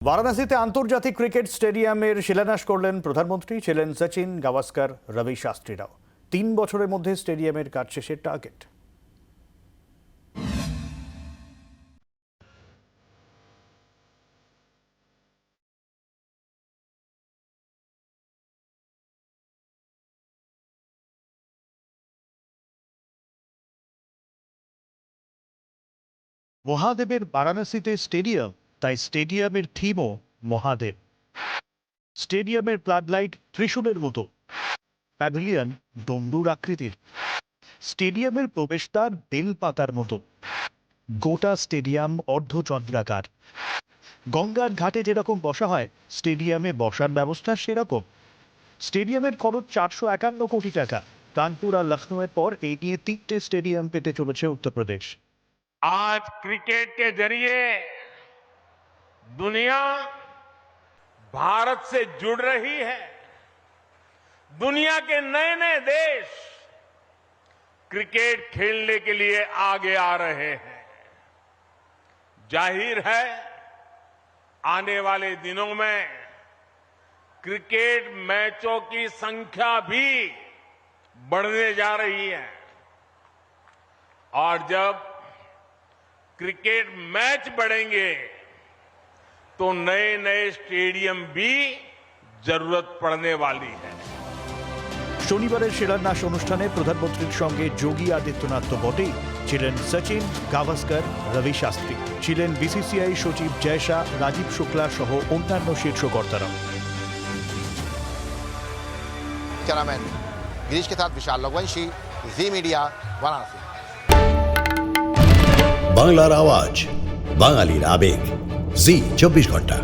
বারাণসীতে আন্তর্জাতিক ক্রিকেট স্টেডিয়ামের শিলান্যাস করলেন প্রধানমন্ত্রী। ছিলেন সচিন, গাভাস্কর, রবি শাস্ত্রীরাও। ৩ বছরের মধ্যে স্টেডিয়ামের কাজ শেষের টার্গেট। মহাদেবের বারাণসীতে স্টেডিয়াম, তাই স্টেডিয়ামের থিমও মহাদেব। স্টেডিয়ামের ফ্লাড লাইট ত্রিশূলের মতো, প্যাভিলিয়ন ডমরুর আকৃতির, স্টেডিয়ামের প্রবেশদ্বার বেলপাতার মতো, গোটা স্টেডিয়াম অর্ধচন্দ্রাকার। গঙ্গার ঘাটে যেরকম বসা হয়, স্টেডিয়ামে বসার ব্যবস্থা সেরকম। স্টেডিয়ামের খরচ 451 কোটি টাকা। কানপুর আর লখনউয়ের পর এই নিয়ে 3টে স্টেডিয়াম পেতে চলেছে উত্তরপ্রদেশ। आज क्रिकेट के जरिए दुनिया भारत से जुड़ रही है। दुनिया के नए नए देश क्रिकेट खेलने के लिए आगे आ रहे हैं। जाहिर है आने वाले दिनों में क्रिकेट मैचों की संख्या भी बढ़ने जा रही है और जब क्रिकेट मैच बढ़ेंगे तो नए नए स्टेडियम भी जरूरत पड़ने वाली है। শনিবারের শিলান্যাস অনুষ্ঠানে প্রধানমন্ত্রীর সঙ্গে যোগী আদিত্যনাথ তো বটেই, ছিলেন সচিন, গাভাস্কর, রবি শাস্ত্রী, ছিলেন বিসিসিআই সচিব জয় শাহ, রাজীব শুক্লা সহ অন্যান্য শীর্ষ কর্তারাও। कैमरामैन गिरीश के साथ विशाल लघुवंशी, जी मीडिया, वाराणसी। বাংলার আওয়াজ, বাঙালির আবেগ, জি 24 ঘন্টা।